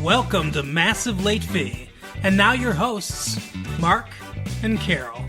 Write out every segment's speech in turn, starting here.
Welcome to Massive Late Fee. And now your hosts, Mark and Carol.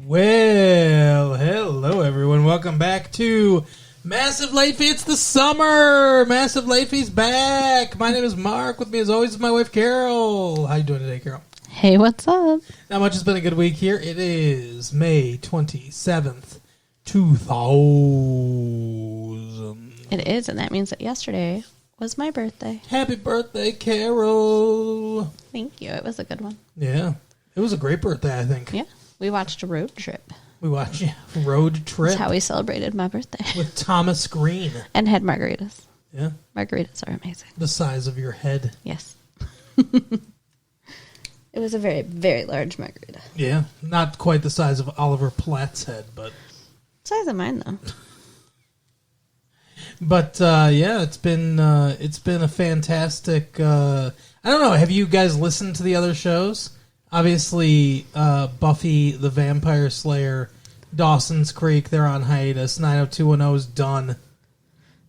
Well, hello everyone. Welcome back to Massive Late Fee. It's the summer. Massive Late Fee's back. My name is Mark. With me as always is my wife Carol. How you doing today, Carol? Hey, what's up? Not much. It's been a good week here. It is May 27th, 2000. It is, and that means that yesterday was my birthday. Happy birthday, Carol. Thank you. It was a good one. Yeah. It was a great birthday, I think. Yeah. We watched a road trip. We watched Road Trip. That's how we celebrated my birthday. With Thomas Green. And had margaritas. Yeah. Margaritas are amazing. The size of your head. Yes. It was a very, very large margarita. Yeah. Not quite the size of Oliver Platt's head, but... Size of mine, though. But, yeah, it's been a fantastic... I don't know, have you guys listened to the other shows? Obviously, Buffy the Vampire Slayer, Dawson's Creek, they're on hiatus. 90210 is done.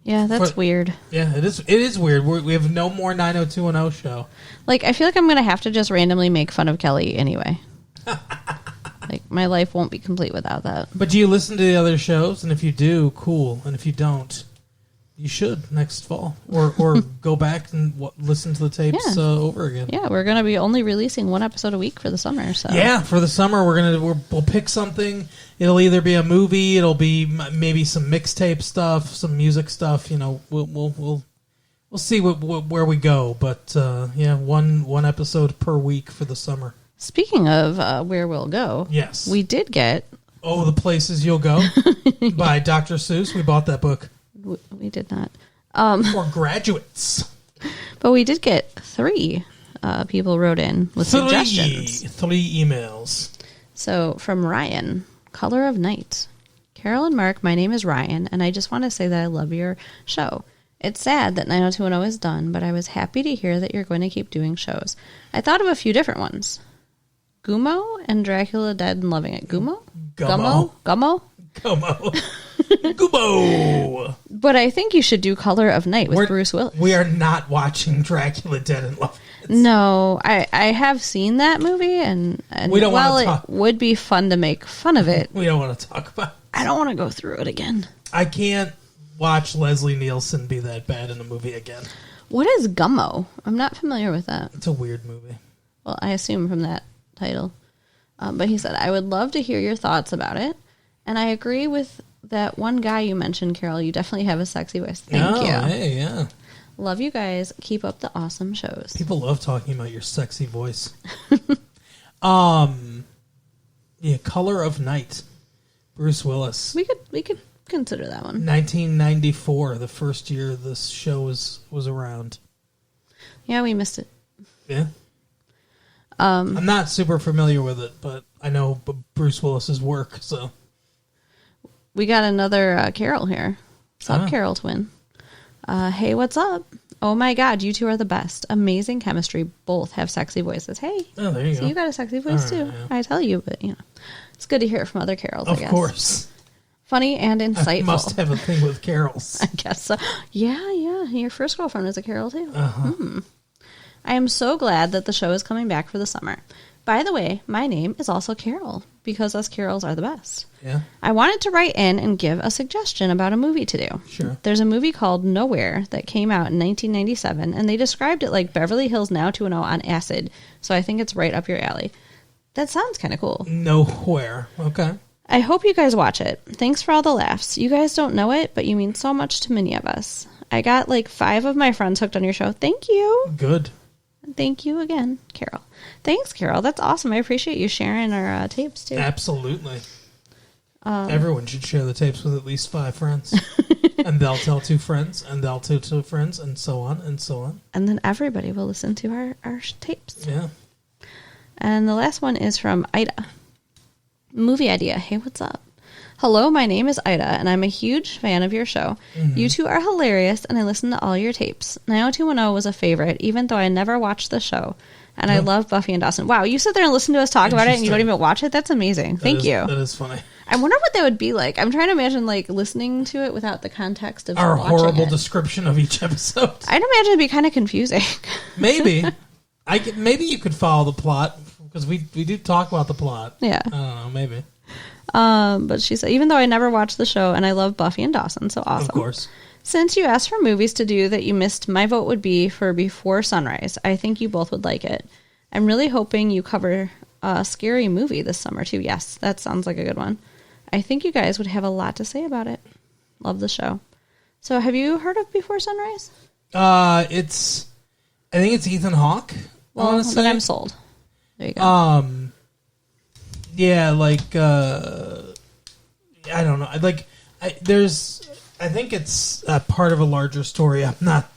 Yeah, that's weird. Yeah, it is weird. We have no more 90210 show. Like, I feel like I'm going to have to just randomly make fun of Kelly anyway. Like, my life won't be complete without that. But do you listen to the other shows? And if you do, cool. And if you don't, you should next fall. Or go back and listen to the tapes over again. Yeah, we're going to be only releasing one episode a week for the summer. So yeah, for the summer, we'll pick something. It'll either be a movie, it'll be maybe some mixtape stuff, some music stuff. You know, we'll see where we go. But yeah, one episode per week for the summer. Speaking of where we'll go, yes, we did get The Places You'll Go by Dr. Seuss. We bought that book. We did not. For graduates. But we did get 3 people wrote in with suggestions. 3 emails. So from Ryan, Color of Night. Carol and Mark, my name is Ryan, and I just want to say that I love your show. It's sad that 90210 is done, but I was happy to hear that you're going to keep doing shows. I thought of a few different ones. Gummo and Dracula Dead and Loving It. Gummo? Gummo. Gummo? Gummo. Gummo. But I think you should do Color of Night with Bruce Willis. We are not watching Dracula Dead and Loving It. No, I have seen that movie, and we don't while it would be fun to make fun of it, we don't want to talk about it. I don't want to go through it again. I can't watch Leslie Nielsen be that bad in a movie again. What is Gummo? I'm not familiar with that. It's a weird movie. Well, I assume from that title. But he said, I would love to hear your thoughts about it. And I agree with that one guy you mentioned, Carol. You definitely have a sexy voice. Thank you. Hey, yeah. Love you guys. Keep up the awesome shows. People love talking about your sexy voice. Yeah, Color of Night. Bruce Willis. We could consider that one. 1994, the first year this show was around. Yeah, we missed it. Yeah. I'm not super familiar with it, but I know Bruce Willis's work, so. We got another Carol here. What's up, Carol Twin? Hey, what's up? Oh my God, you two are the best. Amazing chemistry. Both have sexy voices. Hey. Oh, there you go. So you got a sexy voice too. Yeah. I tell you, but it's good to hear it from other Carols, I guess. Of course. Funny and insightful. I must have a thing with Carols. I guess so. Yeah. Your first girlfriend was a Carol too. Uh-huh. I am so glad that the show is coming back for the summer. By the way, my name is also Carol, because us Carols are the best. Yeah. I wanted to write in and give a suggestion about a movie to do. Sure. There's a movie called Nowhere that came out in 1997, and they described it like Beverly Hills 90210 on acid, so I think it's right up your alley. That sounds kind of cool. Nowhere. Okay. I hope you guys watch it. Thanks for all the laughs. You guys don't know it, but you mean so much to many of us. I got like 5 of my friends hooked on your show. Thank you. Good. Thank you again, Carol. Thanks, Carol. That's awesome. I appreciate you sharing our tapes, too. Absolutely. Everyone should share the tapes with at least 5 friends. And they'll tell 2 friends, and they'll tell 2 friends, and so on, and so on. And then everybody will listen to our tapes. Yeah. And the last one is from Ida. Movie idea. Hey, what's up? Hello, my name is Ida, and I'm a huge fan of your show. Mm-hmm. You two are hilarious, and I listen to all your tapes. 90210 was a favorite, even though I never watched the show. And I love Buffy and Dawson. Wow, you sit there and listen to us talk about it and you don't even watch it? That's amazing. Thank you. That is funny. I wonder what that would be like. I'm trying to imagine like listening to it without the context of Our watching horrible it. description of each episode. I'd imagine it'd be kind of confusing. Maybe. Maybe you could follow the plot, because we do talk about the plot. Yeah. I don't know, maybe. But she said, even though I never watched the show and I love Buffy and Dawson, so awesome. Of course. Since you asked for movies to do that you missed, my vote would be for Before Sunrise. I think you both would like it. I'm really hoping you cover a scary movie this summer, too. Yes, that sounds like a good one. I think you guys would have a lot to say about it. Love the show. So have you heard of Before Sunrise? I think it's Ethan Hawke. Well, then I'm sold. There you go. Yeah, like, I don't know. Like, I think it's part of a larger story. I'm not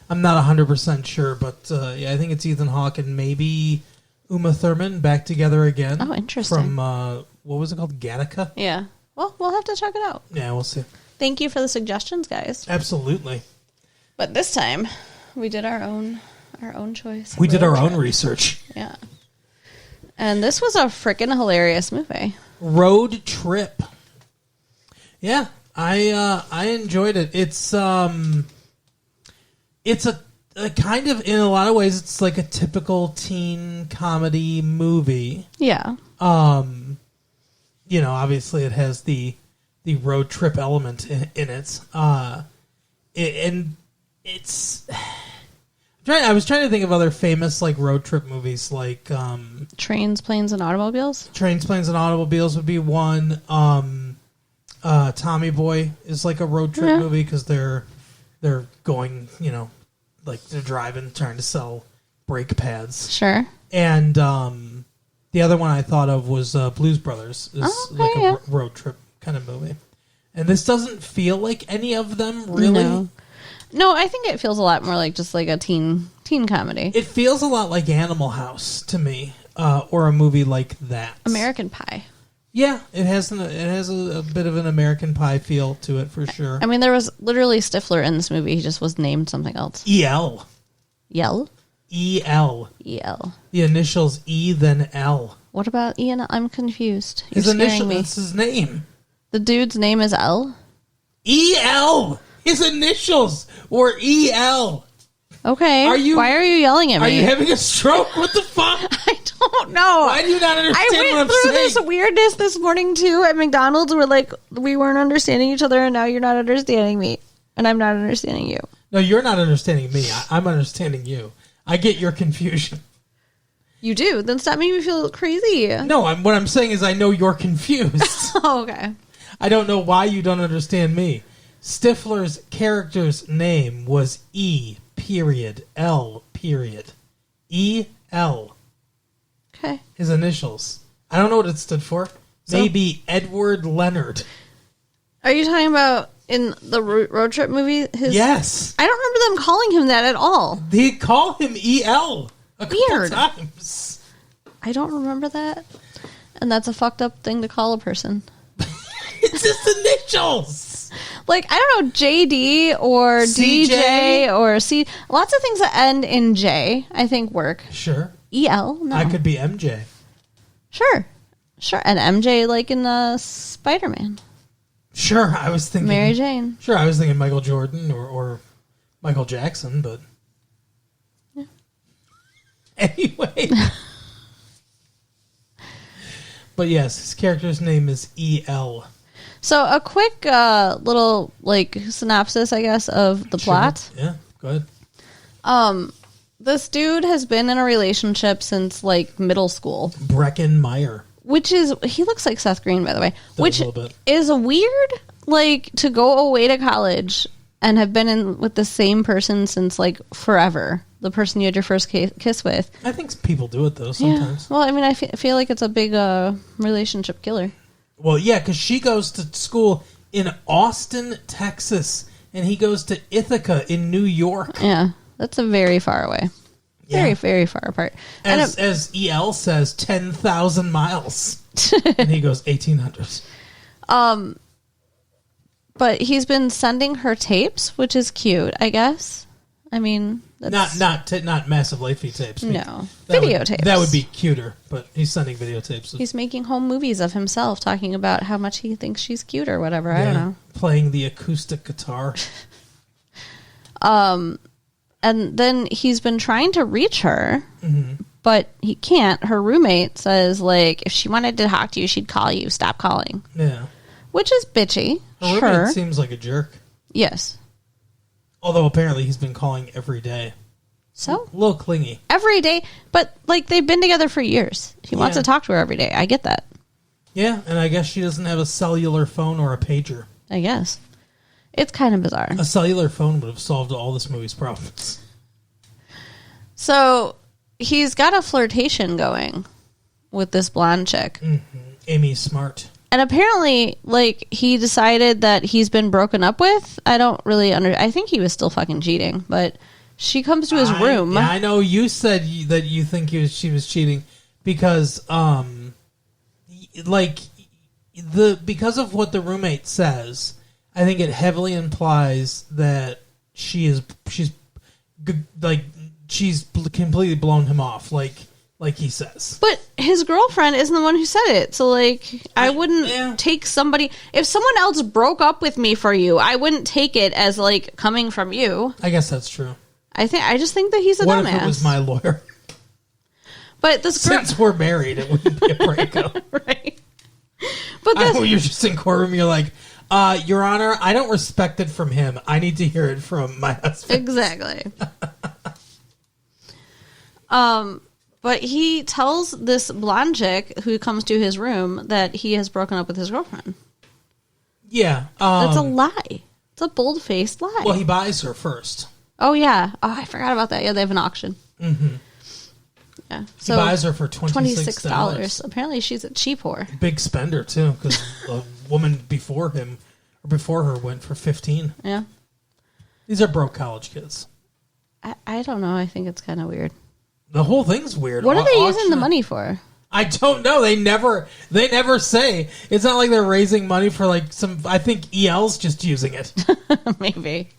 100% sure, but yeah, I think it's Ethan Hawke and maybe Uma Thurman back together again. Oh, interesting. From, what was it called? Gattaca? Yeah. Well, we'll have to check it out. Yeah, we'll see. Thank you for the suggestions, guys. Absolutely. But this time, we did our own choice. We did our own research. Yeah. And this was a freaking hilarious movie. Road Trip. Yeah, I enjoyed it. It's a kind of, in a lot of ways, it's like a typical teen comedy movie. Yeah. Obviously it has the road trip element in it. And it's I was trying to think of other famous like road trip movies, like Trains, Planes, and Automobiles. Trains, Planes, and Automobiles would be one. Tommy Boy is like a road trip movie because they're going, like they're driving, trying to sell brake pads. Sure. And the other one I thought of was Blues Brothers. Is like a road trip kind of movie. And this doesn't feel like any of them, really. No, I think it feels a lot more like just like a teen comedy. It feels a lot like Animal House to me, or a movie like that. American Pie. Yeah, it has a bit of an American Pie feel to it for sure. I mean, there was literally Stifler in this movie. He just was named something else. E.L. Yell? E.L. E.L. The initials E, then L. What about Ian? I'm confused. You're His initial, scaring me. that's his name. The dude's name is L? E.L. His initials were E.L. Okay. Why are you yelling at me? Are you having a stroke? What the fuck? I don't know. Why do you not understand what I I'm went through saying? this weirdness this morning, too, at McDonald's. We're like, we weren't understanding each other, and now you're not understanding me. And I'm not understanding you. No, you're not understanding me. I'm understanding you. I get your confusion. You do? Then stop making me feel crazy. No, what I'm saying is I know you're confused. Oh, okay. I don't know why you don't understand me. Stifler's character's name was E.L. E.L. Okay. His initials. I don't know what it stood for. So- Maybe Edward Leonard. Are you talking about in the road trip movie? Yes. I don't remember them calling him that at all. They call him E.L. a couple Weird. times. I don't remember that. And that's a fucked up thing to call a person. It's his initials. Like, I don't know, JD or CJ? DJ or C. Lots of things that end in J, I think, work. Sure. EL? No. I could be MJ. Sure. And MJ, like in Spider-Man. Sure, I was thinking Mary Jane. Sure, I was thinking Michael Jordan or Michael Jackson, but yeah. Anyway. But yes, his character's name is E.L. So a quick little like synopsis, I guess, of the plot. Yeah, go ahead. This dude has been in a relationship since like middle school. Breckin Meyer. He looks like Seth Green, by the way. Which a little bit. is weird, like, to go away to college and have been in with the same person since, like, forever. The person you had your first kiss with. I think people do it, though, sometimes. Yeah. Well, I mean, I feel like it's a big relationship killer. Well, yeah, because she goes to school in Austin, Texas, and he goes to Ithaca in New York. Yeah, that's a very far away. Very, Yeah. very far apart. As E.L. says, 10,000 miles. And he goes 1,800. But he's been sending her tapes, which is cute, I guess. I mean, that's... Not massive late fee tapes. No. Videotapes. That would be cuter, but he's sending videotapes. He's making home movies of himself, talking about how much he thinks she's cute or whatever. I don't know. Playing the acoustic guitar. And then he's been trying to reach her, but he can't. Her roommate says, like, if she wanted to talk to you, she'd call you. Stop calling. Yeah. Which is bitchy. Her roommate seems like a jerk. Yes. Although apparently he's been calling every day. So? A little clingy. Every day. But, like, they've been together for years. He wants to talk to her every day. I get that. Yeah, and I guess she doesn't have a cellular phone or a pager. I guess. It's kind of bizarre. A cellular phone would have solved all this movie's problems. So, he's got a flirtation going with this blonde chick. Mm-hmm. Amy Smart. And apparently, like, he decided that he's been broken up with. I don't really I think he was still fucking cheating, but she comes to his room. Yeah, I know you said that you think she was cheating because, because of what the roommate says, I think it heavily implies that she's completely blown him off, like he says. But his girlfriend isn't the one who said it. So, like, I wouldn't take somebody... If someone else broke up with me for you, I wouldn't take it as, like, coming from you. I guess that's true. I just think that he's a dumbass. What if it was my lawyer? But this girl... Since we're married, it wouldn't be a breakup. Right. But this... you're just in courtrum, you're like, Your Honor, I don't respect it from him. I need to hear it from my husband. Exactly. But he tells this blonde chick who comes to his room that he has broken up with his girlfriend. Yeah. That's a lie. It's a bold-faced lie. Well, he buys her first. Oh, yeah. Oh, I forgot about that. Yeah, they have an auction. Mm-hmm. Yeah. So he buys her for $26. Apparently, she's a cheap whore. Big spender, too, because a woman before her went for $15. Yeah. These are broke college kids. I don't know. I think it's kind of weird. The whole thing's weird. What are they using the money for? I don't know. They never say. It's not like they're raising money for like some. I think EL's just using it. Maybe.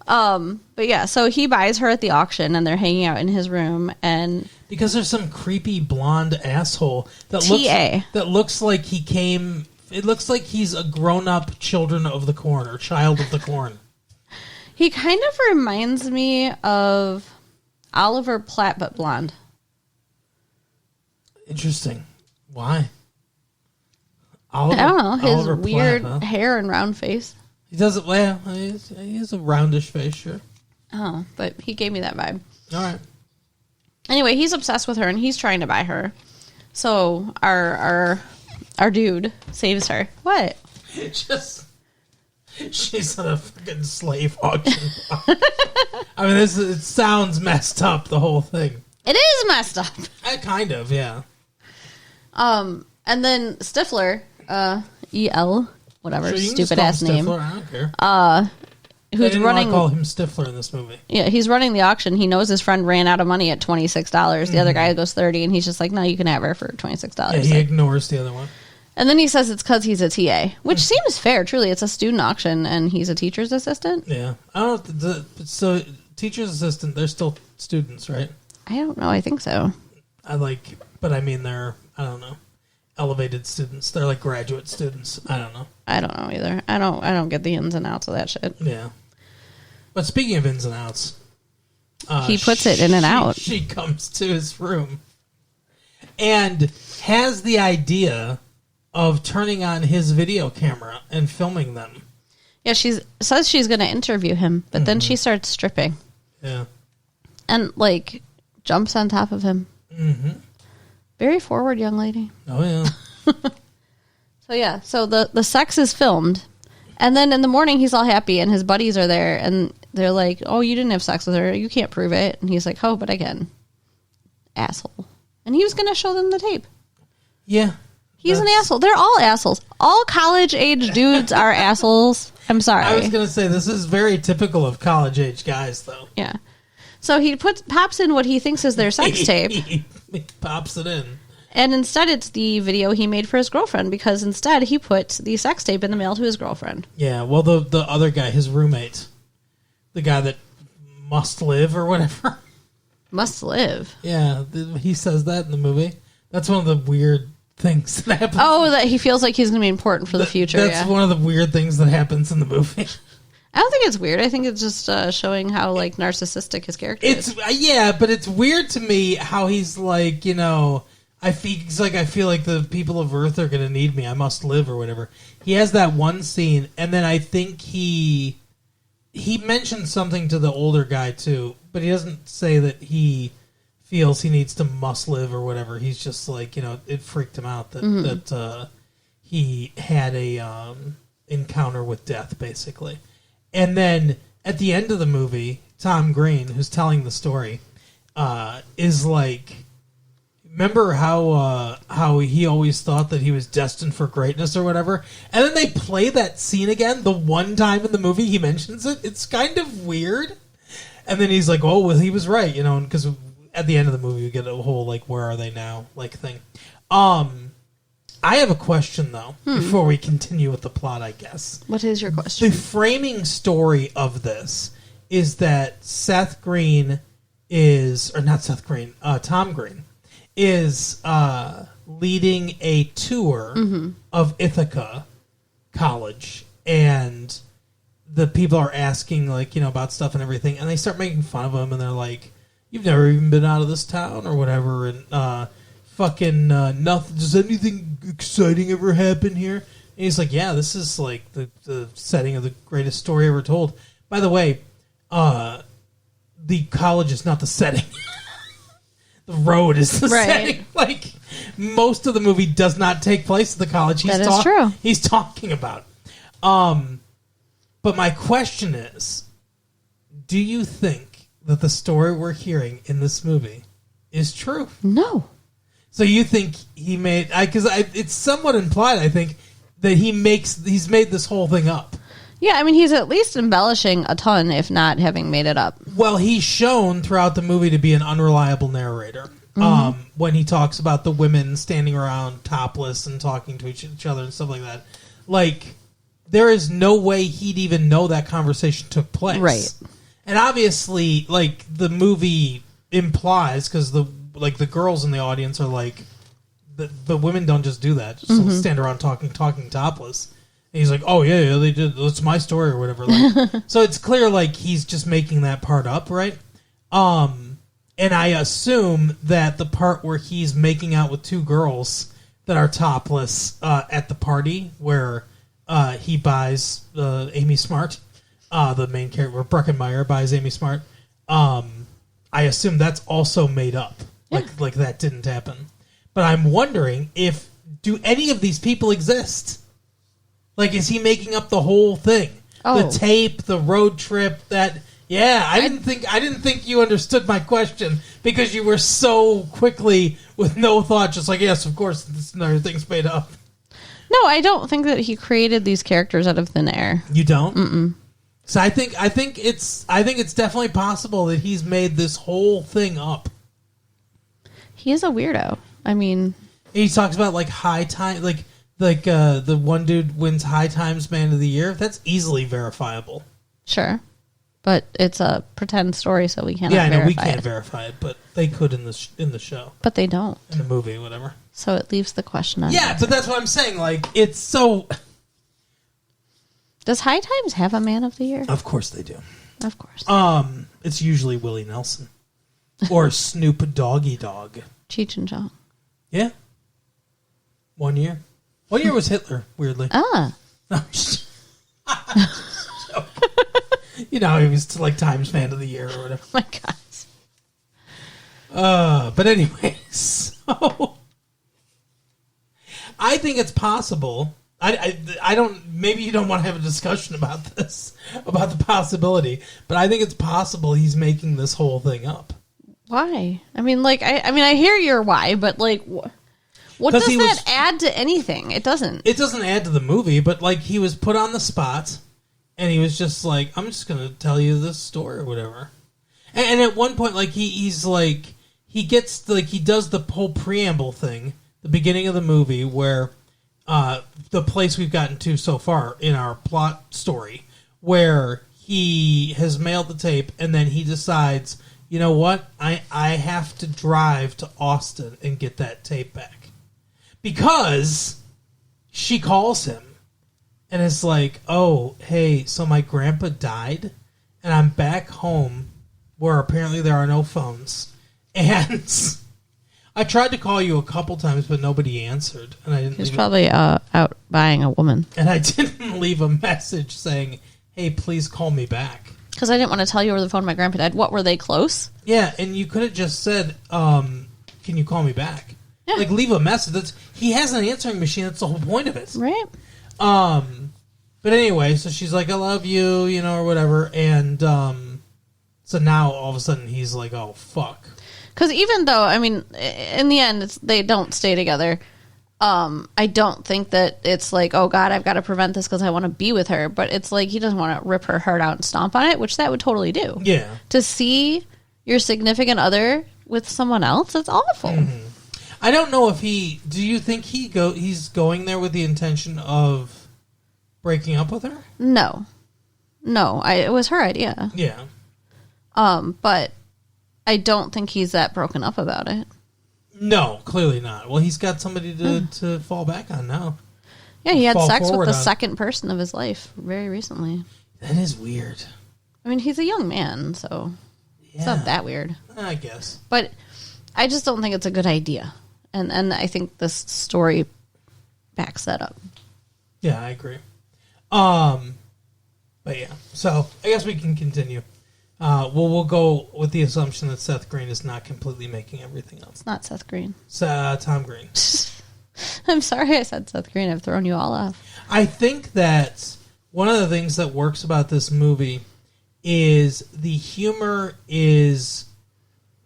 But yeah, so he buys her at the auction, and they're hanging out in his room, and because there's some creepy blonde asshole that looks like he came. It looks like he's a grown-up Children of the Corn or Child of the Corn. He kind of reminds me of Oliver Platt, but blonde. Interesting. Why? I don't know. His Oliver weird Platt, hair and round face. He doesn't. Well, he has a roundish face, sure. Oh, but he gave me that vibe. All right. Anyway, he's obsessed with her, and he's trying to buy her. So our dude saves her. What? She's on a fucking slave auction. I mean, it sounds messed up, the whole thing. It is messed up. Kind of, yeah. And then Stifler, E.L., whatever, sure, stupid ass name. Stifler, I don't care. Who's running? Call him Stifler in this movie. Yeah, he's running the auction. He knows his friend ran out of money at $26. The other guy goes $30, and he's just like, "No, you can have her for $26." Yeah, he ignores the other one. And then he says it's because he's a TA, which seems fair. Truly, it's a student auction, and he's a teacher's assistant. Yeah, I don't. So teacher's assistant, they're still students, right? I don't know. I think so. But I mean, they're, I don't know, elevated students. They're like graduate students. I don't know. I don't know either. I don't get the ins and outs of that shit. Yeah. But speaking of ins and outs, he puts it in and out. She comes to his room and has the idea of turning on his video camera and filming them. Yeah, she says she's going to interview him, but then she starts stripping. Yeah. And, like, jumps on top of him. Mm-hmm. Very forward, young lady. Oh, yeah. So the sex is filmed. And then in the morning, he's all happy, and his buddies are there, and they're like, "Oh, you didn't have sex with her. You can't prove it." And he's like, "Oh, but I can." Asshole. And he was going to show them the tape. Yeah. He's an asshole. They're all assholes. All college-age dudes are assholes. I'm sorry. I was going to say, this is very typical of college-age guys, though. Yeah. So he pops in what he thinks is their sex tape. He pops it in. And instead it's the video he made for his girlfriend, because instead he put the sex tape in the mail to his girlfriend. Yeah, well, the other guy, his roommate, the guy that must live or whatever. Must live. Yeah, he says that in the movie. That's one of the weird things that happens. Oh, that he feels like he's going to be important for the future. That's one of the weird things that happens in the movie. I don't think it's weird. I think it's just showing how like narcissistic his character is. Yeah, but it's weird to me how he's like, I feel like the people of Earth are going to need me. I must live or whatever. He has that one scene, and then I think he mentioned something to the older guy too, but he doesn't say that he feels he needs to must live or whatever. He's just like, it freaked him out that he had a encounter with death, basically. And then at the end of the movie, Tom Green, who's telling the story, is like, remember how he always thought that he was destined for greatness or whatever? And then they play that scene again, the one time in the movie he mentions it. It's kind of weird. And then he's like, oh, well, he was right, because at the end of the movie we get a whole, like, where are they now, like, thing. I have a question, though, before we continue with the plot, I guess. What is your question? The framing story of this is that Tom Green is leading a tour of Ithaca College, and the people are asking, like, about stuff and everything, and they start making fun of him, and they're like, you've never even been out of this town or whatever, and fucking nothing. Does anything exciting ever happen here? And he's like, yeah, this is like the setting of the greatest story ever told. By the way, the college is not the setting. The road is the setting. Like, most of the movie does not take place at the college. That is true. He's talking about. But my question is, do you think that the story we're hearing in this movie is true? No. So you think he made... Because it's somewhat implied, I think, that he's made this whole thing up. Yeah, I mean, he's at least embellishing a ton, if not having made it up. Well, he's shown throughout the movie to be an unreliable narrator. When he talks about the women standing around topless and talking to each other and stuff like that. Like, there is no way he'd even know that conversation took place. Right. And obviously, like, the movie implies, because the girls in the audience are like, the women don't just do that. Just stand around talking topless. And he's like, oh, yeah, they did. It's my story or whatever. Like, so it's clear, like, he's just making that part up, right? And I assume that the part where he's making out with two girls that are topless at the party where he buys Amy Smart, the main character, where Breckenmeyer buys Amy Smart, I assume that's also made up. Yeah. Like that didn't happen. But I'm wondering do any of these people exist? Like, is he making up the whole thing? Oh. The tape, the road trip, that... Yeah, I didn't think you understood my question because you were so quickly, with no thought, just like, yes, of course, this another thing's made up. No, I don't think that he created these characters out of thin air. You don't? Mm-mm. So I think it's definitely possible that he's made this whole thing up. He is a weirdo. I mean... He talks about, like, high time... Like the one dude wins High Times Man of the Year. That's easily verifiable. Sure. But it's a pretend story, so we can't verify it. Yeah, I know, we can't can't verify it, but they could in the show. But they don't. In the movie, whatever. So it leaves the question unanswered. Yeah, but that's what I'm saying. Like, it's so... Does High Times have a Man of the Year? Of course they do. Of course. It's usually Willie Nelson. Or Snoop Doggy Dogg. Cheech and Chong. Yeah. 1 year. What year was Hitler, weirdly? Ah. You know, he was like Times Man of the Year or whatever. Oh my God. But anyway, so I think it's possible. I don't. Maybe you don't want to have a discussion about this, about the possibility. But I think it's possible he's making this whole thing up. Why? I mean, like, I hear your why, but like, what does that add to anything? It doesn't. It doesn't add to the movie, but like, he was put on the spot. And he was just like, I'm just going to tell you this story or whatever. And at one point, like, he's like, he gets, like, he does the whole preamble thing, the beginning of the movie, where the place we've gotten to so far in our plot story, where he has mailed the tape, and then he decides, you know what? I have to drive to Austin and get that tape back. Because she calls him and is like, oh, hey, so my grandpa died, and I'm back home where apparently there are no phones. And I tried to call you a couple times, but nobody answered. And I didn't. He's probably out buying a woman. And I didn't leave a message saying, hey, please call me back. Because I didn't want to tell you over the phone my grandpa died. What, were they close? Yeah, and you could have just said, can you call me back? Yeah. Like, leave a message. He has an answering machine. That's the whole point of it. Right. But anyway, so she's like, I love you, or whatever. And so now, all of a sudden, he's like, oh, fuck. Because even though, I mean, in the end, they don't stay together. I don't think that it's like, oh, God, I've got to prevent this because I want to be with her. But it's like he doesn't want to rip her heart out and stomp on it, which that would totally do. Yeah. To see your significant other with someone else, that's awful. Mm-hmm. I don't know if do you think he's going there with the intention of breaking up with her? No. It was her idea. Yeah. But I don't think he's that broken up about it. No, clearly not. Well, he's got somebody to fall back on now. Yeah, he had sex with the second person of his life very recently. That is weird. I mean, he's a young man, so it's not that weird. I guess. But I just don't think it's a good idea. And I think this story backs that up. Yeah, I agree. But yeah, so I guess we can continue. We'll go with the assumption that Seth Green is not completely making everything up. It's not Seth Green. It's Tom Green. I'm sorry I said Seth Green. I've thrown you all off. I think that one of the things that works about this movie is the humor is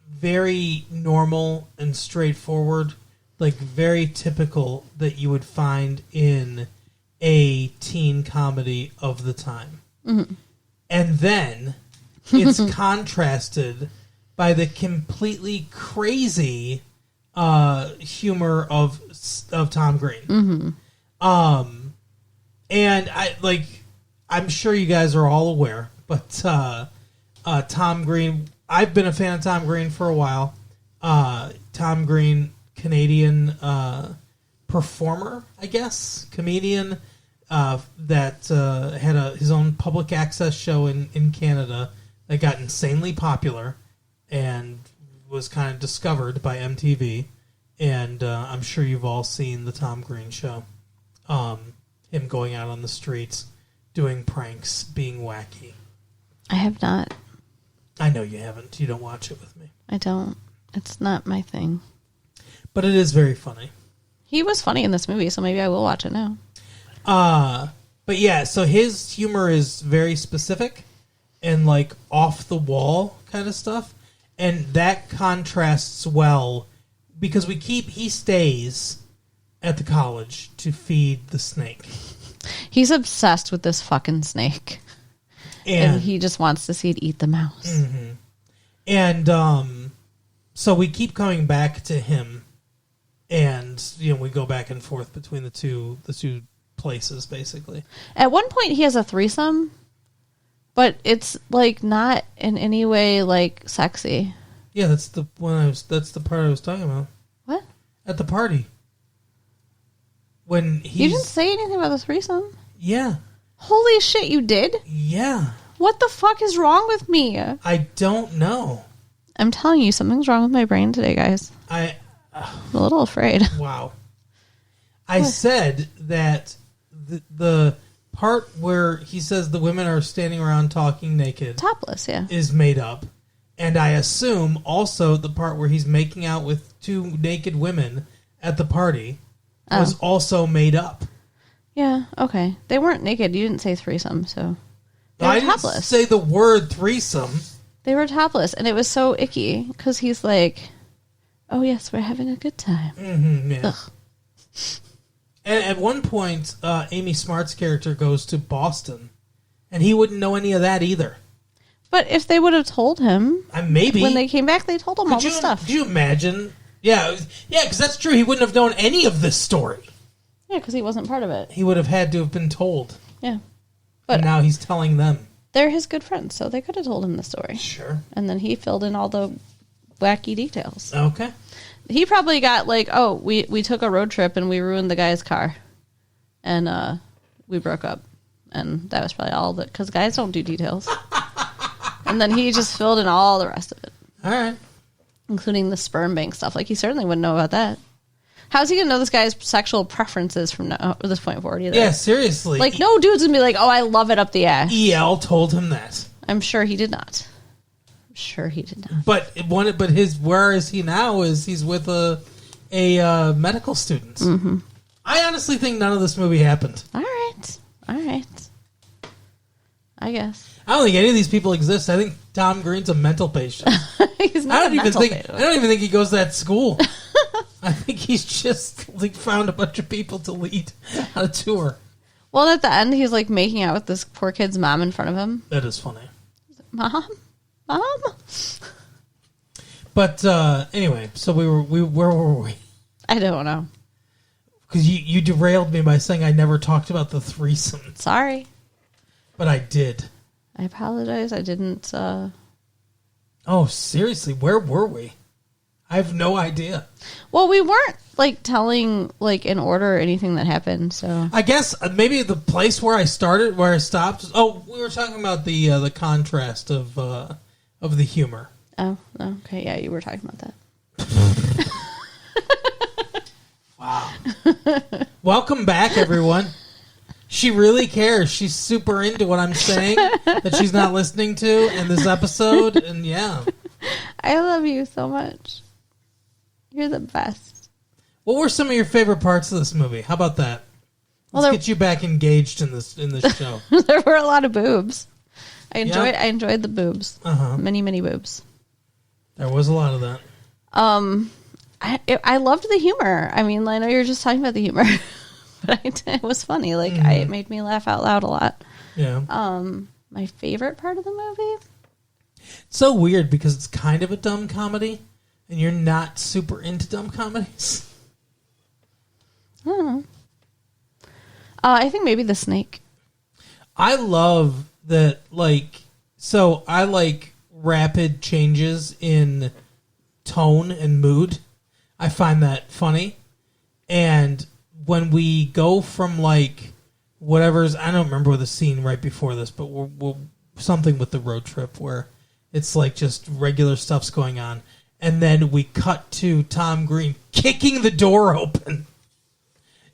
very normal and straightforward, like very typical that you would find in a teen comedy of the time. Mm-hmm. And then it's contrasted by the completely crazy humor of Tom Green. Mm-hmm. And I'm sure you guys are all aware, but Tom Green, I've been a fan of Tom Green for a while. Tom Green, Canadian performer, I guess, comedian that had his own public access show in Canada that got insanely popular and was kind of discovered by MTV. And I'm sure you've all seen the Tom Green show. Him going out on the streets, doing pranks, being wacky. I have not. I know you haven't. You don't watch it with me. I don't. It's not my thing. But it is very funny. He was funny in this movie, so maybe I will watch it now. But yeah, so his humor is very specific and like off the wall kind of stuff. And that contrasts well because he stays at the college to feed the snake. He's obsessed with this fucking snake. And he just wants to see it eat the mouse. Mm-hmm. And so we keep coming back to him, and we go back and forth between the two places basically. At one point, he has a threesome, but it's like not in any way like sexy. Yeah, that's the part I was talking about. What? At the party. When You didn't say anything about the threesome? Yeah. Holy shit, you did? Yeah. What the fuck is wrong with me? I don't know. I'm telling you, something's wrong with my brain today, guys. I'm a little afraid. Wow. I said that the part where he says the women are standing around talking naked. Topless, yeah. Is made up. And I assume also the part where he's making out with two naked women at the party was also made up. Yeah, okay. They weren't naked. You didn't say threesome, so they were topless. Didn't say the word threesome. They were topless, and it was so icky because he's like, "Oh yes, we're having a good time." Mm-hmm, yeah. Ugh. And at one point, Amy Smart's character goes to Boston, and he wouldn't know any of that either. But if they would have told him, maybe when they came back, they told him all the stuff. Could you imagine? Yeah, because that's true. He wouldn't have known any of this story. Yeah, because he wasn't part of it. He would have had to have been told. Yeah. But now he's telling them. They're his good friends, so they could have told him the story. Sure. And then he filled in all the wacky details. Okay. He probably got like, oh, we took a road trip and we ruined the guy's car. And we broke up. And that was probably all that, because guys don't do details. And then he just filled in all the rest of it. All right. Including the sperm bank stuff. Like, he certainly wouldn't know about that. How's he going to know this guy's sexual preferences from this point forward either? Yeah, seriously. Like, no dude's going to be like, oh, I love it up the ass. EL told him that. I'm sure he did not. I'm sure he did not. But where is he now? Is he's with a medical student. Mm-hmm. I honestly think none of this movie happened. All right. I guess. I don't think any of these people exist. I think Tom Green's a mental patient. He's not I don't even think he goes to that school. I think he's just like found a bunch of people to lead on a tour. Well, at the end, he's like making out with this poor kid's mom in front of him. That is funny. Mom. But anyway, so where were we? I don't know. Because you derailed me by saying I never talked about the threesome. Sorry. But I did. I apologize. I didn't. Oh, seriously, where were we? I have no idea. Well, we weren't like telling like in order or anything that happened. So I guess maybe the place where I started, where I stopped. Oh, we were talking about the contrast of the humor. Oh, okay, yeah, you were talking about that. Wow. Welcome back, everyone. She really cares. She's super into what I'm saying that she's not listening to in this episode, and yeah. I love you so much. You're the best. What were some of your favorite parts of this movie? How about that? Let's get you back engaged in this show. There were a lot of boobs. I enjoyed the boobs. Many, many boobs. There was a lot of that. I loved the humor. I mean, I know you're just talking about the humor, but it was funny. Like, it made me laugh out loud a lot. Yeah. My favorite part of the movie? It's so weird because it's kind of a dumb comedy, and you're not super into dumb comedies. I don't know. I think maybe the snake. I love that, I like rapid changes in tone and mood. I find that funny. And when we go from, whatever's... I don't remember the scene right before this, but we'll something with the road trip where it's, just regular stuff's going on. And then we cut to Tom Green kicking the door open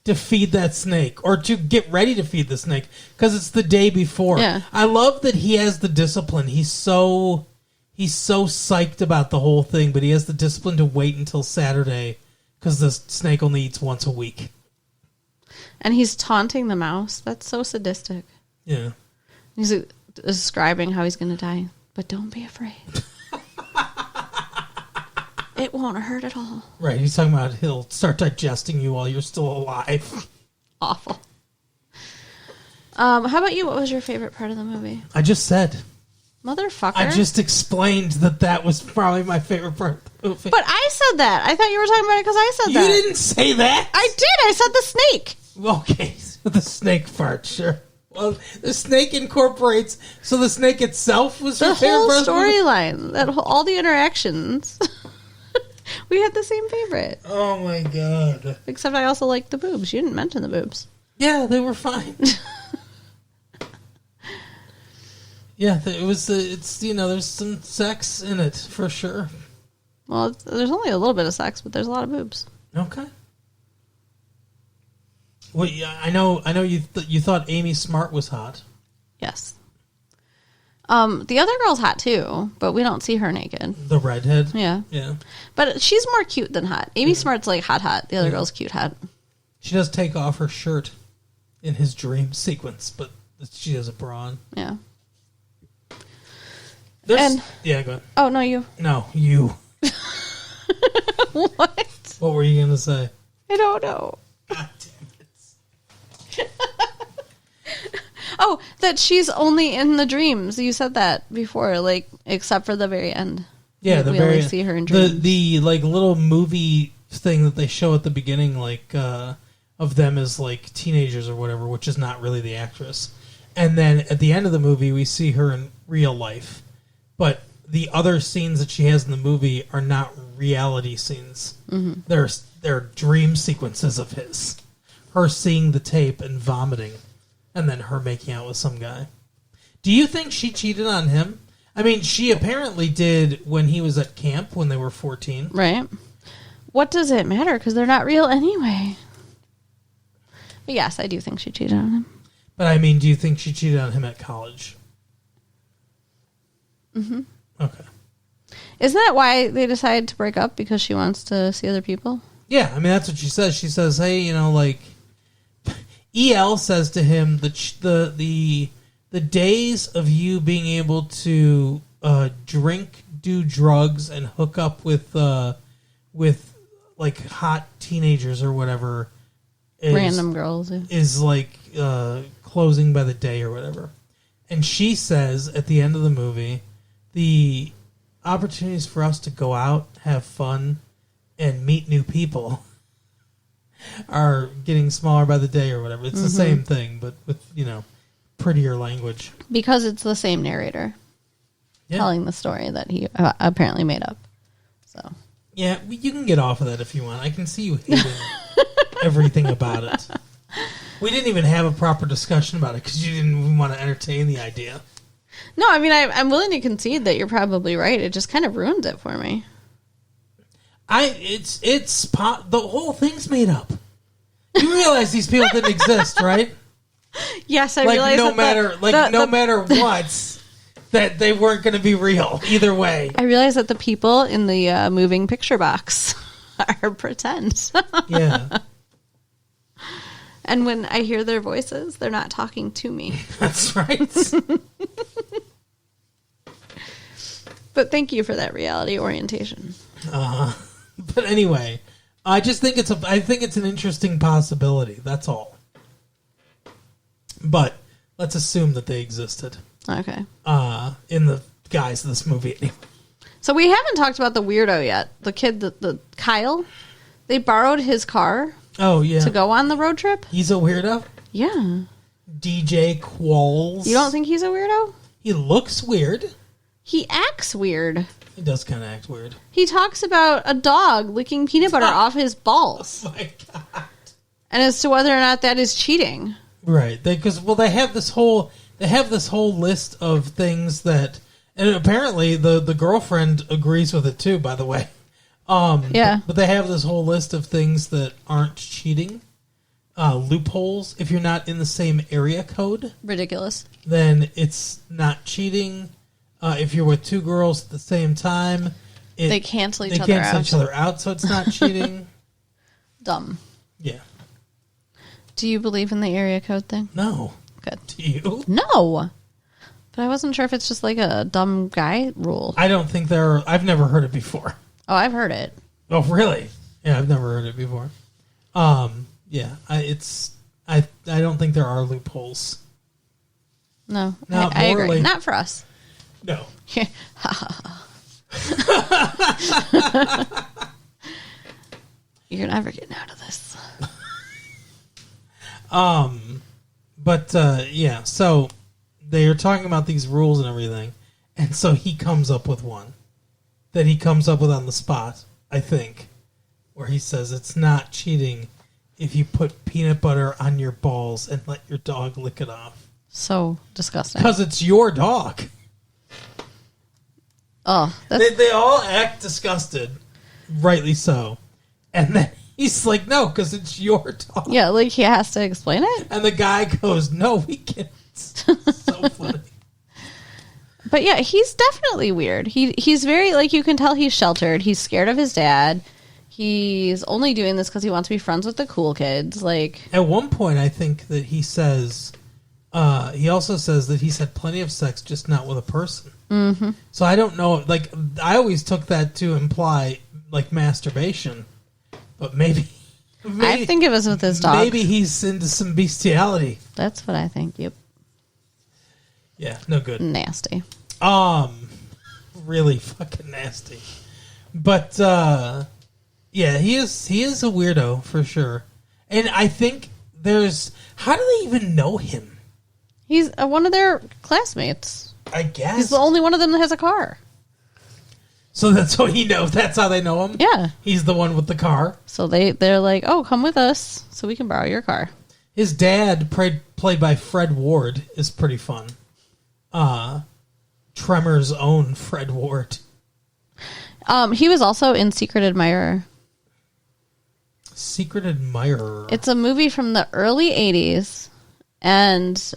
to feed that snake, or to get ready to feed the snake, because it's the day before. Yeah. I love that he has the discipline. He's so psyched about the whole thing, but he has the discipline to wait until Saturday because the snake only eats once a week. And he's taunting the mouse. That's so sadistic. Yeah. He's describing how he's going to die. But don't be afraid. It won't hurt at all. Right. He's talking about he'll start digesting you while you're still alive. Awful. How about you? What was your favorite part of the movie? I just said. Motherfucker. I just explained that was probably my favorite part of the movie. But I said that. I thought you were talking about it because I said that. You didn't say that. I did. I said the snake. Okay. So the snake part, sure. Well, the snake incorporates... So the snake itself was your favorite part? The whole storyline. All the interactions. We had the same favorite. Oh, my God. Except I also liked the boobs. You didn't mention the boobs. Yeah, they were fine. Yeah, it was. There's some sex in it for sure. Well, there's only a little bit of sex, but there's a lot of boobs. Okay. Well, yeah, I know. You thought Amy Smart was hot. Yes. The other girl's hot too, but we don't see her naked. The redhead. Yeah. Yeah. But she's more cute than hot. Amy Smart's hot. The other girl's cute hot. She does take off her shirt in his dream sequence, but she has a bra on. Yeah. Yeah, go ahead. Oh, no, you. No, you. What? What were you going to say? I don't know. God damn it. Oh, that she's only in the dreams. You said that before, except for the very end. Yeah, we only see her in dreams. The little movie thing that they show at the beginning, of them as teenagers or whatever, which is not really the actress. And then at the end of the movie, we see her in real life. But the other scenes that she has in the movie are not reality scenes. Mm-hmm. They're dream sequences of his. Her seeing the tape and vomiting, and then her making out with some guy. Do you think she cheated on him? I mean, she apparently did when he was at camp when they were 14. Right. What does it matter? Because they're not real anyway. But yes, I do think she cheated on him. But I mean, do you think she cheated on him at college? Mm-hmm. Okay. Isn't that why they decided to break up? Because she wants to see other people? Yeah, I mean, that's what she says. She says, hey, you know, like, EL says to him, the days of you being able to drink, do drugs, and hook up with like hot teenagers or whatever random girls is like closing by the day or whatever. And she says at the end of the movie, the opportunities for us to go out, have fun, and meet new people are getting smaller by the day or whatever. It's the same thing, but with, you know, prettier language. Because it's the same narrator telling the story that he apparently made up. So yeah, you can get off of that if you want. I can see you hating everything about it. We didn't even have a proper discussion about it because you didn't even want to entertain the idea. No, I mean, I'm willing to concede that you're probably right. It just kind of ruined it for me. The whole thing's made up. You realize these people didn't exist, right? Yes, I realize. No matter what, that they weren't going to be real either way. I realize that the people in the moving picture box are pretend. Yeah. And when I hear their voices, they're not talking to me. That's right. But thank you for that reality orientation. But anyway, I just think it's an interesting possibility. That's all. But let's assume that they existed. Okay. In the guise of this movie, anyway. So we haven't talked about the weirdo yet. The kid, the Kyle. They borrowed his car. Oh yeah. To go on the road trip. He's a weirdo. Yeah. DJ Qualls. You don't think he's a weirdo? He looks weird. He acts weird. He does kind of act weird. He talks about a dog licking peanut butter off his balls. Oh my god! And as to whether or not that is cheating, right? Because they have this whole list of things that, and apparently the girlfriend agrees with it too. By the way, yeah. But they have this whole list of things that aren't cheating, loopholes. If you're not in the same area code, ridiculous. Then it's not cheating. If you're with two girls at the same time, they cancel each other out, so it's not cheating. Dumb. Yeah. Do you believe in the area code thing? No. Good. Do you? No. But I wasn't sure if it's just like a dumb guy rule. I don't think I've never heard it before. Oh, I've heard it. Oh, really? Yeah, I've never heard it before. Yeah, I don't think there are loopholes. No, I agree. Not for us. No. You're never getting out of this. But yeah, so they are talking about these rules and everything, and so he comes up with one that he comes up with on the spot, I think, where he says it's not cheating if you put peanut butter on your balls and let your dog lick it off. So disgusting. Because it's your dog. Oh, they all act disgusted, rightly so, and then he's like, "No, because it's your dog." Yeah, like he has to explain it. And the guy goes, "No, we can't." So funny. But yeah, he's definitely weird. He's very, like, you can tell he's sheltered. He's scared of his dad. He's only doing this because he wants to be friends with the cool kids. Like, at one point, I think that he says, he also says that he's had plenty of sex, just not with a person. Mm-hmm. So I don't know. Like, I always took that to imply like masturbation, but maybe I think it was with his dog. Maybe he's into some bestiality. That's what I think. Yep. Yeah, no good. Nasty. Really fucking nasty. But yeah, he is a weirdo for sure. And I think how do they even know him? He's one of their classmates. I guess. He's the only one of them that has a car. So that's how he knows. That's how they know him? Yeah. He's the one with the car. So they're like, oh, come with us so we can borrow your car. His dad, played by Fred Ward, is pretty fun. Tremor's own Fred Ward. He was also in Secret Admirer. Secret Admirer. It's a movie from the early 80s. And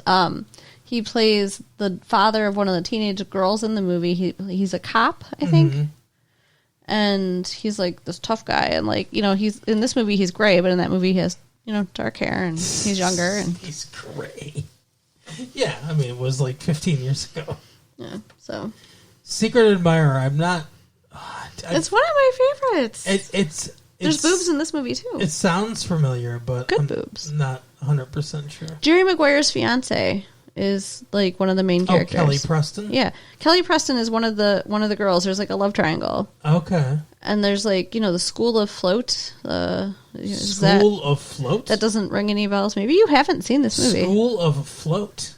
he plays the father of one of the teenage girls in the movie. He's a cop, I think. Mm-hmm. And he's like this tough guy. And like, he's in this movie, he's gray. But in that movie, he has, dark hair. And he's younger. And he's gray. Yeah, I mean, it was like 15 years ago. Yeah, so. Secret Admirer, I'm not... it's one of my favorites. There's boobs in this movie, too. It sounds familiar, but Good I'm boobs. Not 100% sure. Jerry Maguire's fiance is like one of the main characters. Kelly Preston? Yeah. Kelly Preston is one of the girls. There's like a love triangle. Okay. And there's like, the School of Float. School of Float? That doesn't ring any bells. Maybe you haven't seen this movie. School of Float.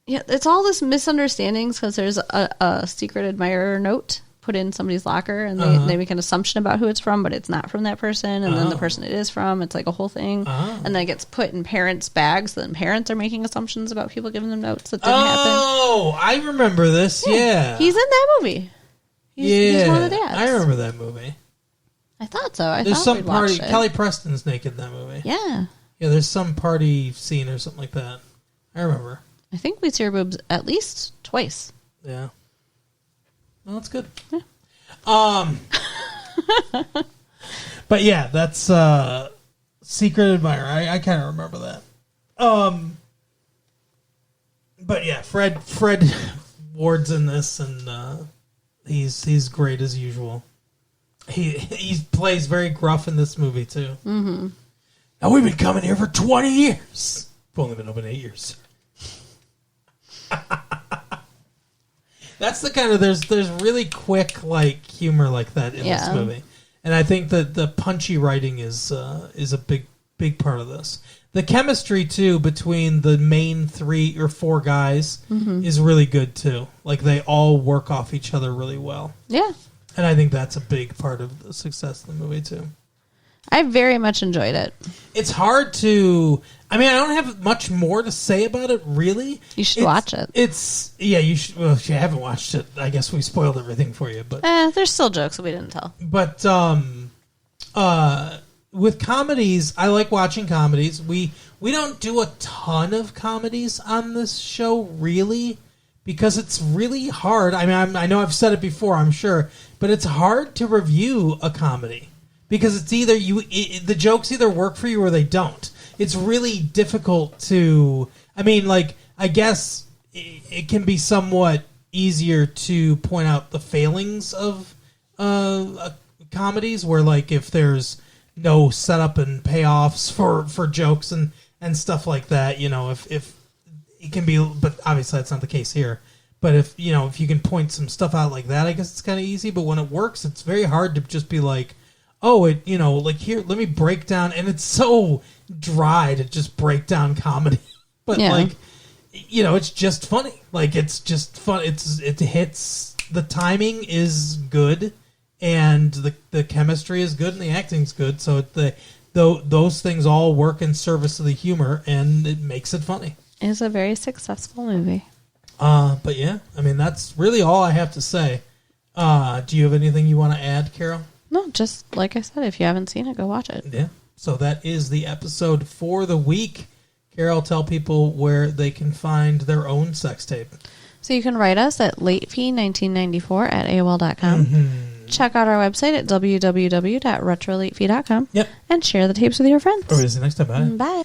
Yeah, it's all this misunderstandings because there's a secret admirer note put in somebody's locker, and they make an assumption about who it's from, but it's not from that person, and then the person it is from, it's like a whole thing, and then it gets put in parents' bags, then parents are making assumptions about people giving them notes that didn't happen. Oh, I remember this, yeah. He's in that movie. He's one of the dads. I remember that movie. I thought so. There's some party, it. Kelly Preston's naked in that movie. Yeah. Yeah, there's some party scene or something like that. I remember. I think we see her boobs at least twice. Yeah. Well, that's good. Yeah. But yeah, that's Secret Admirer. I kind of remember that. But yeah, Fred Ward's in this, and he's great as usual. He plays very gruff in this movie too. Mm-hmm. Now we've been coming here for 20 years. We've only been open 8 years. That's the kind of there's really quick like humor like that in this movie, and I think that the punchy writing is a big part of this. The chemistry too between the main 3 or 4 guys is really good too. Like they all work off each other really well. Yeah, and I think that's a big part of the success of the movie too. I very much enjoyed it. It's hard to... I mean, I don't have much more to say about it, really. You should watch it. You should... Well, if you haven't watched it, I guess we spoiled everything for you. But there's still jokes that we didn't tell. But with comedies, I like watching comedies. We don't do a ton of comedies on this show, really, because it's really hard. I mean, I know I've said it before, I'm sure, but it's hard to review a comedy. Because it's either the jokes either work for you or they don't. It's really difficult to... I mean, like, I guess it can be somewhat easier to point out the failings of comedies, where, like, if there's no setup and payoffs for jokes and stuff like that, if it can be... But obviously that's not the case here. But if you can point some stuff out like that, I guess it's kind of easy. But when it works, it's very hard to just be like... Oh, like here, let me break down, and it's so dry to just break down comedy, but it's just funny. Like it's just fun. It hits. The timing is good, and the chemistry is good, and the acting's good. So those things all work in service of the humor, and it makes it funny. It's a very successful movie. But yeah, I mean that's really all I have to say. Do you have anything you want to add, Carol? No, just like I said, if you haven't seen it, go watch it. Yeah. So that is the episode for the week. Carol, tell people where they can find their own sex tape. So you can write us at latefee1994@aol.com. Mm-hmm. Check out our website at www.retrolatefee.com. Yep. And share the tapes with your friends. Or see you next time. Bye. Bye.